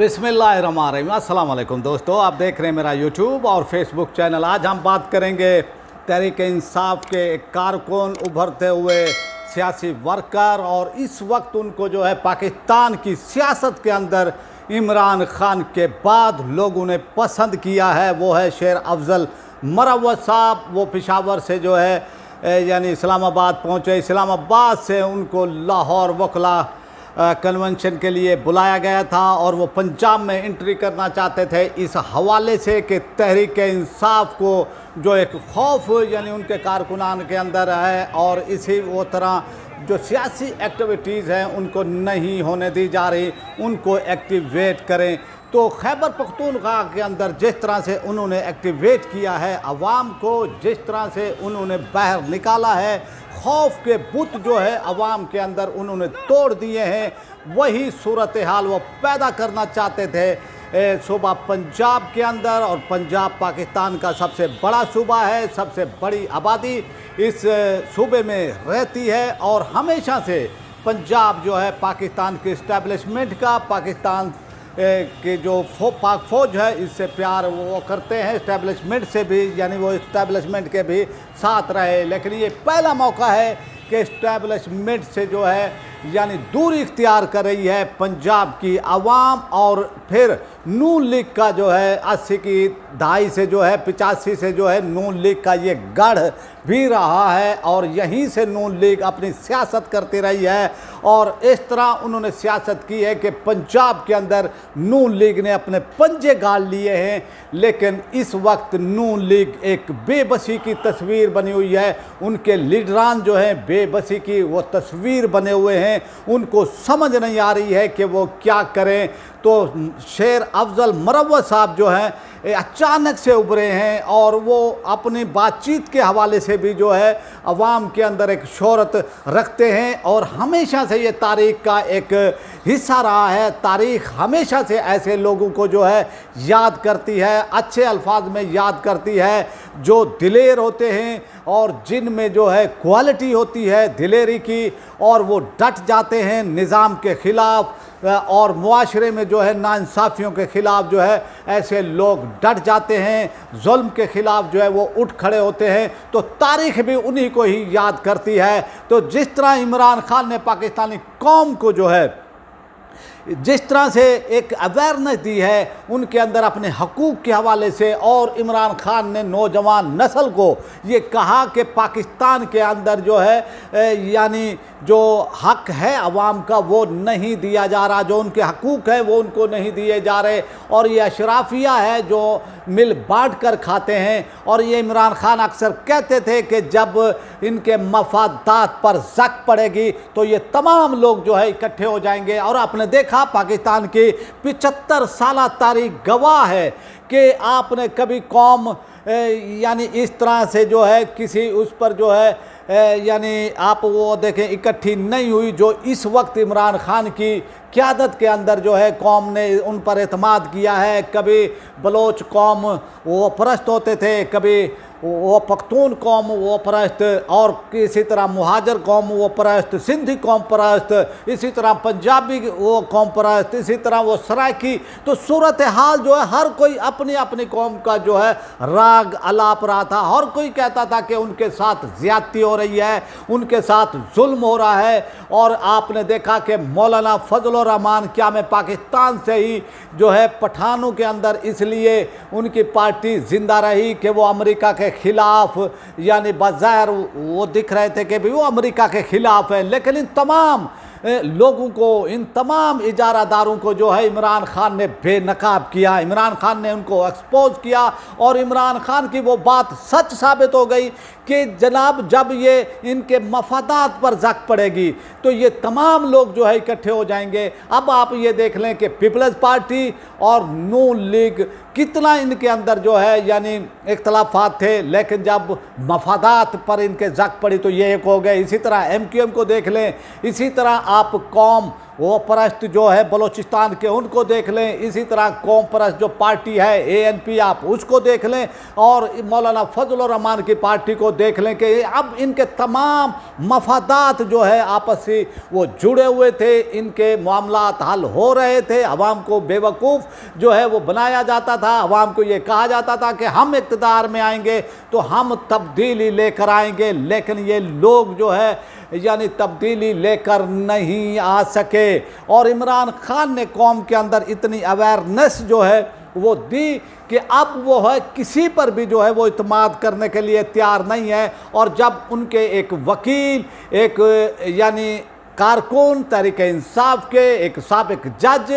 बिस्मिल्लाहिर्रहमानिर्रहीम। अस्सलाम वालेकुम दोस्तों, आप देख रहे हैं मेरा यूट्यूब और फेसबुक चैनल। आज हम बात करेंगे तहरीक इंसाफ के कारकुन, उभरते हुए सियासी वर्कर, और इस वक्त उनको जो है पाकिस्तान की सियासत के अंदर इमरान खान के बाद लोगों ने पसंद किया है। वो है शेर अफजल मरवत साहब। वो पेशावर से जो है यानी इस्लामाबाद पहुँचे। इस्लामाबाद से उनको लाहौर वकला कन्वेंशन के लिए बुलाया गया था और वो पंजाब में एंट्री करना चाहते थे, इस हवाले से कि तहरीक इंसाफ को जो एक खौफ यानी उनके कारकुनान के अंदर है और इसी वो तरह जो सियासी एक्टिविटीज़ हैं उनको नहीं होने दी जा रही, उनको एक्टिवेट करें। तो खैबर पख्तूनख्वा के अंदर जिस तरह से उन्होंने एक्टिवेट किया है अवाम को, जिस तरह से उन्होंने बाहर निकाला है, खौफ के बुत जो है अवाम के अंदर उन्होंने तोड़ दिए हैं, वही सूरत हाल वो पैदा करना चाहते थे सूबा पंजाब के अंदर। और पंजाब पाकिस्तान का सबसे बड़ा सूबा है, सबसे बड़ी आबादी इस सूबे में रहती है और हमेशा से पंजाब जो है पाकिस्तान के इस्टेब्लिशमेंट का, पाकिस्तान के जो पाक फौज है इससे प्यार वो करते हैं, इस्टेब्लिशमेंट से भी, यानी वो इस्टेब्लिशमेंट के भी साथ रहे। लेकिन ये पहला मौका है कि इस्टेब्लिशमेंट से जो है यानी दूरी इख्तियार कर रही है पंजाब की आवाम। और फिर नून लीग का जो है 80 की दहाई से जो है 85 से जो है नून लीग का ये गढ़ भी रहा है और यहीं से नून लीग अपनी सियासत करती रही है। और इस तरह उन्होंने सियासत की है कि पंजाब के अंदर नून लीग ने अपने पंजे गाड़ लिए हैं। लेकिन इस वक्त नून लीग एक बेबसी की तस्वीर बनी हुई है, उनके लीडरान जो हैं बेबसी की वो तस्वीर बने हुए हैं, उनको समझ नहीं आ रही है कि वो क्या करें। तो शेर अफजल मरवत साहब जो हैं अचानक से उभरे हैं और वो अपनी बातचीत के हवाले से भी जो है अवाम के अंदर एक शोहरत रखते हैं और हमेशा से ये तारीख़ का एक हिस्सा रहा है। तारीख़ हमेशा से ऐसे लोगों को जो है याद करती है, अच्छे अल्फाज में याद करती है, जो दिलेर होते हैं और जिनमें जो है क्वालिटी होती है दिलेरी की, और वो डट जाते हैं निज़ाम के ख़िलाफ़ और मुआशरे में जो है नाइंसाफ़ियों के ख़िलाफ़ जो है ऐसे लोग डट जाते हैं, जुल्म के ख़िलाफ़ जो है वो उठ खड़े होते हैं। तो तारीख़ भी उन्हीं को ही याद करती है। तो जिस तरह इमरान खान ने पाकिस्तानी कौम को जो है जिस तरह से एक अवेयरनेस दी है उनके अंदर अपने हकूक़ के हवाले से, और इमरान खान ने नौजवान नस्ल को ये कहा कि पाकिस्तान के अंदर जो है यानी जो हक है अवाम का वो नहीं दिया जा रहा, जो उनके हकूक़ हैं वो उनको नहीं दिए जा रहे, और ये अशराफिया है जो मिल बांट कर खाते हैं। और ये इमरान खान अक्सर कहते थे कि जब इनके मफादात पर ज़क पड़ेगी तो ये तमाम लोग जो है इकट्ठे हो जाएंगे। और आपने देखा पाकिस्तान की 75 साल तारीख गवाह है कि आपने कभी कौम यानी इस तरह से जो है किसी उस पर जो है यानी आप वो देखें इकट्ठी नहीं हुई जो इस वक्त इमरान खान की क़यादत के अंदर जो है कौम ने उन पर एतमाद किया है। कभी बलोच कौम वो परस्त होते थे, कभी वो पख्तून कौम वो परस्त, और इसी तरह मुहाजिर कौम वो परस्त, सिंधी कौम परस्त, इसी तरह पंजाबी वो कौम परस्त, इसी तरह वो सराइकी। तो सूरत हाल जो है हर कोई अपनी अपनी कौम का जो है राग अलाप रहा था। हर कोई कहता था कि उनके साथ ज़्यादती हो रही है, उनके साथ जुल्म हो रहा है। और आपने देखा कि मौलाना फजल रहमान क्या में पाकिस्तान से ही जो है पठानों के अंदर इसलिए उनकी पार्टी ज़िंदा रही कि वो अमेरिका के ख़िलाफ़ यानी बाज़ाहिर वो दिख रहे थे कि भी वो अमेरिका के ख़िलाफ़ है। लेकिन इन तमाम लोगों को, इन तमाम इजारादारों को जो है इमरान खान ने बेनकाब किया, इमरान खान ने उनको एक्सपोज किया। और इमरान खान की वो बात सच साबित हो गई कि जनाब जब ये इनके मफादात पर ज़क पड़ेगी तो ये तमाम लोग जो है इकट्ठे हो जाएंगे। अब आप ये देख लें कि पीपल्स पार्टी और नून लीग कितना इनके अंदर जो है यानी इख्तलाफात थे, लेकिन जब मफादात पर इनके ज़क पड़ी तो ये एक हो गए। इसी तरह MQM को देख लें, इसी तरह आप कौम वो परस्त जो है बलूचिस्तान के उनको देख लें, इसी तरह कौम परस्त जो पार्टी है ANP आप उसको देख लें, और मौलाना फजलुर रहमान की पार्टी को देख लें कि अब इनके तमाम मफादात जो है आपसी वो जुड़े हुए थे, इनके मामलात हल हो रहे थे। अवाम को बेवकूफ़ जो है वो बनाया जाता था, अवाम को ये कहा जाता था कि हम इक़्तिदार में आएंगे तो हम तब्दीली लेकर आएंगे, लेकिन ये लोग जो है यानी तब्दीली लेकर नहीं आ सके। और इमरान खान ने कौम के अंदर इतनी अवेयरनेस जो है वो दी कि अब वो है किसी पर भी जो है वो इत्माद करने के लिए तैयार नहीं है। और जब उनके एक वकील, एक यानी कारकुन तहरीक इंसाफ के एक साबिक जज,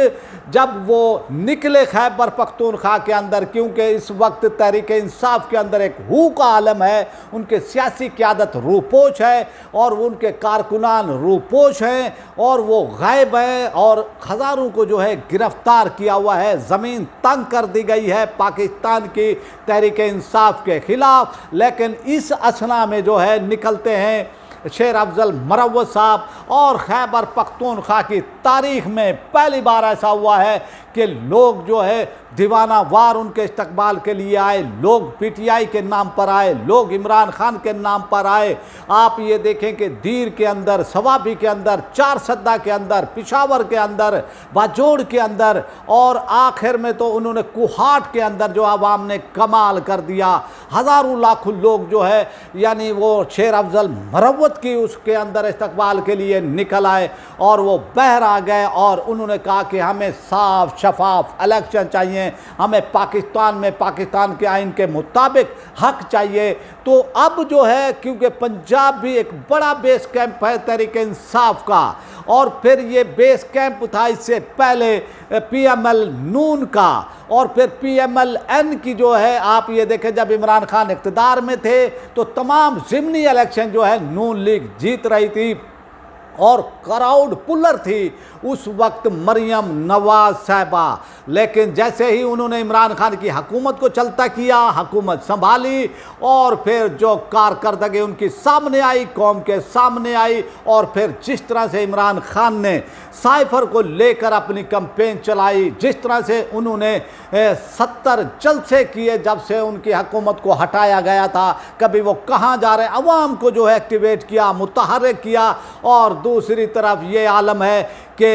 जब वो निकले खैबर पख्तूनख्वा के अंदर, क्योंकि इस वक्त तहरीक इंसाफ के अंदर एक हू का आलम है, उनके सियासी क़यादत रूपोश है और उनके कारकुनान रूपोश हैं और वो गायब हैं और हज़ारों को जो है गिरफ्तार किया हुआ है। ज़मीन तंग कर दी गई है पाकिस्तान की तहरीक इंसाफ के ख़िलाफ़। लेकिन इस असना में जो है निकलते हैं शेर अफजल मरवत साहब, और खैबर पख्तूनख्वा की तारीख़ में पहली बार ऐसा हुआ है कि लोग जो है दीवाना वार उनके इस्तकबाल के लिए आए, लोग PTI के नाम पर आए, लोग इमरान खान के नाम पर आए। आप ये देखें कि दीर के अंदर, सवाबी के अंदर, चारसद्दा के अंदर, पिशावर के अंदर, बाजोड़ के अंदर, और आखिर में तो उन्होंने कुहाट के अंदर जो आवाम ने कमाल कर दिया। हज़ारों लाखों लोग जो है यानी वो शेर अफजल मरवत की उसके अंदर इस्तकबाल के लिए निकल आए और वो बहर आ गए और उन्होंने कहा कि हमें साफ शफाफ इलेक्शन चाहिए, हमें पाकिस्तान में पाकिस्तान के आइन के मुताबिक हक चाहिए। तो अब जो है क्योंकि पंजाब भी एक बड़ा बेस कैंप है तहरीक इंसाफ का, और फिर ये बेस कैंप था इससे पहले PML नून का, और फिर PMLN की जो है आप ये देखें जब इमरान खान इक़्तिदार में थे तो तमाम ज़िमनी इलेक्शन जो है नून लीग जीत रही थी और क्राउड पुलर थी उस वक्त मरियम नवाज साहिबा। लेकिन जैसे ही उन्होंने इमरान खान की हुकूमत को चलता किया, हुकूमत संभाली, और फिर जो कारकर्दगी उनकी सामने आई, कौम के सामने आई, और फिर जिस तरह से इमरान खान ने साइफर को लेकर अपनी कैंपेन चलाई, जिस तरह से उन्होंने 70 जलसे किए जब से उनकी हुकूमत को हटाया गया था, कभी वो कहाँ जा रहे हैं, अवाम को जो है एक्टिवेट किया, मुतहर्रिक किया। और दूसरी तरफ ये आलम है कि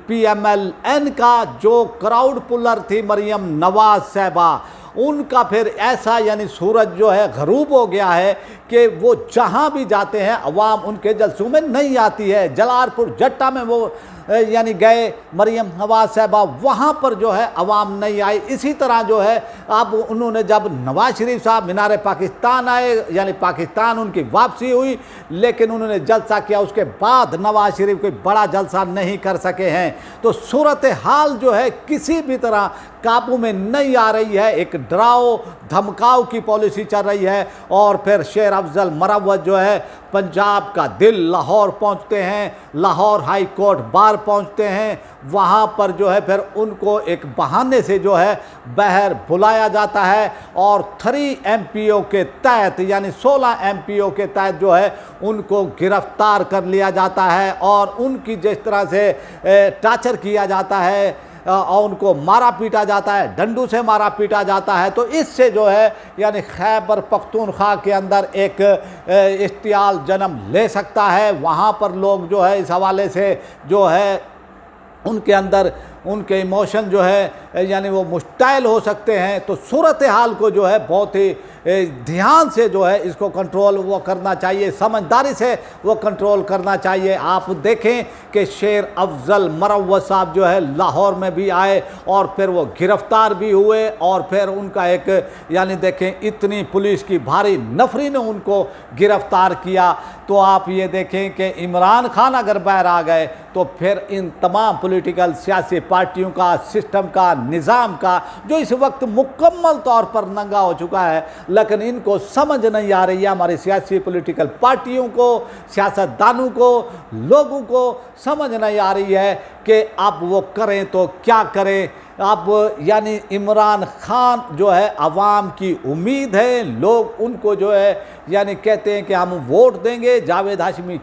PMLN का जो क्राउड पुलर थी मरियम नवाज साहिबा, उनका फिर ऐसा यानी सूरज जो है गरूब हो गया है कि वो जहाँ भी जाते हैं अवाम उनके जलसों में नहीं आती है। जलालपुर जट्टा में वो यानी गए मरियम नवाज साहिबा, वहाँ पर जो है अवाम नहीं आई। इसी तरह जो है अब उन्होंने जब नवाज शरीफ साहब मीनार पाकिस्तान आए, यानी पाकिस्तान उनकी वापसी हुई, लेकिन उन्होंने जलसा किया, उसके बाद नवाज शरीफ कोई बड़ा जलसा नहीं कर सके हैं। तो सूरत हाल जो है किसी भी तरह काबू में नहीं आ रही है, एक डराओ धमकाओ की पॉलिसी चल रही है। और फिर शेर अफजल मरवत जो है पंजाब का दिल लाहौर पहुंचते हैं, लाहौर हाई कोर्ट बार पहुंचते हैं, वहां पर जो है फिर उनको एक बहाने से जो है बहर बुलाया जाता है और 3 MPO के तहत यानी 16 MPO के तहत जो है उनको गिरफ्तार कर लिया जाता है और उनकी जिस तरह से टार्चर किया जाता है और उनको मारा पीटा जाता है, डंडू से मारा पीटा जाता है। तो इससे जो है यानी खैबर पख्तूनख्वा के अंदर एक इश्तियाल जन्म ले सकता है। वहाँ पर लोग जो है इस हवाले से जो है उनके अंदर उनके इमोशन जो है यानी वो मुश्ताइल हो सकते हैं। तो सूरत हाल को जो है बहुत ही ध्यान से जो है इसको कंट्रोल वो करना चाहिए, समझदारी से वो कंट्रोल करना चाहिए। आप देखें कि शेर अफजल मरवत साहब जो है लाहौर में भी आए और फिर वो गिरफ़्तार भी हुए और फिर उनका एक यानी देखें इतनी पुलिस की भारी नफरी ने उनको गिरफ़्तार किया। तो आप ये देखें कि इमरान खान अगर बाहर आ गए तो फिर इन तमाम पॉलिटिकल सियासी पार्टियों का, सिस्टम का, निज़ाम का जो इस वक्त मुकम्मल तौर पर नंगा हो चुका है, लेकिन इनको समझ नहीं आ रही है, हमारी सियासी पॉलिटिकल पार्टियों को, सियासतदानों को, लोगों को समझ नहीं आ रही है कि अब वो करें तो क्या करें। अब यानी इमरान खान जो है अवाम की उम्मीद है, लोग उनको जो है यानी कहते हैं कि हम वोट देंगे, जावेद हाशमी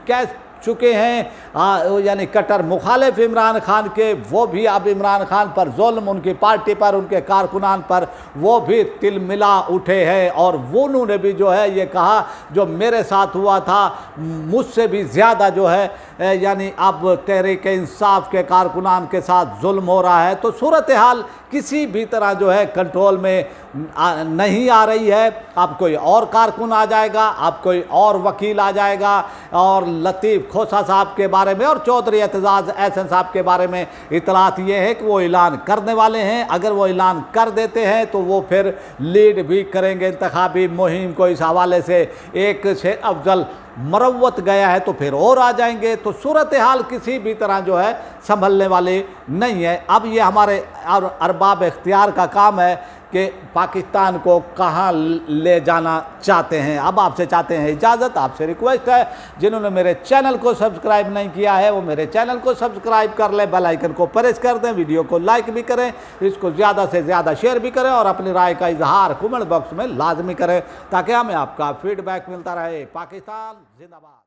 चुके हैं यानी कट्टर मुखालिफ इमरान खान के, वो भी अब इमरान खान पर जुल्म, उनकी पार्टी पर, उनके कारकुनान पर वो भी तिलमिला उठे हैं। और वो उन्होंने भी जो है ये कहा जो मेरे साथ हुआ था मुझसे भी ज़्यादा जो है यानी अब तहरीक इंसाफ के कारकुनान के साथ जुल्म हो रहा है। तो सूरत हाल किसी भी तरह जो है कंट्रोल में नहीं आ रही है। अब कोई और कारकुन आ जाएगा, अब कोई और वकील आ जाएगा और लतीफ़ खोसा साहब के बारे में और चौधरी एतजाज़ एहसन साहब के बारे में इतलात ये है कि वो ऐलान करने वाले हैं। अगर वो ऐलान कर देते हैं तो वो फिर लीड भी करेंगे इंतखाबी मुहिम को। इस हवाले से एक से अफजल मरवत गया है तो फिर और आ जाएंगे। तो सूरत हाल किसी भी तरह जो है संभलने वाली नहीं है। अब ये हमारे अरबाब इख्तियार का काम है कि पाकिस्तान को कहाँ ले जाना चाहते हैं। अब आपसे चाहते हैं इजाज़त, आपसे रिक्वेस्ट है जिन्होंने मेरे चैनल को सब्सक्राइब नहीं किया है वो मेरे चैनल को सब्सक्राइब कर लें, बेल आइकन को प्रेस कर दें, वीडियो को लाइक भी करें, इसको ज़्यादा से ज़्यादा शेयर भी करें और अपनी राय का इजहार कमेंट बॉक्स में लाजमी करें ताकि हमें आपका फीडबैक मिलता रहे। पाकिस्तान जिंदाबाद।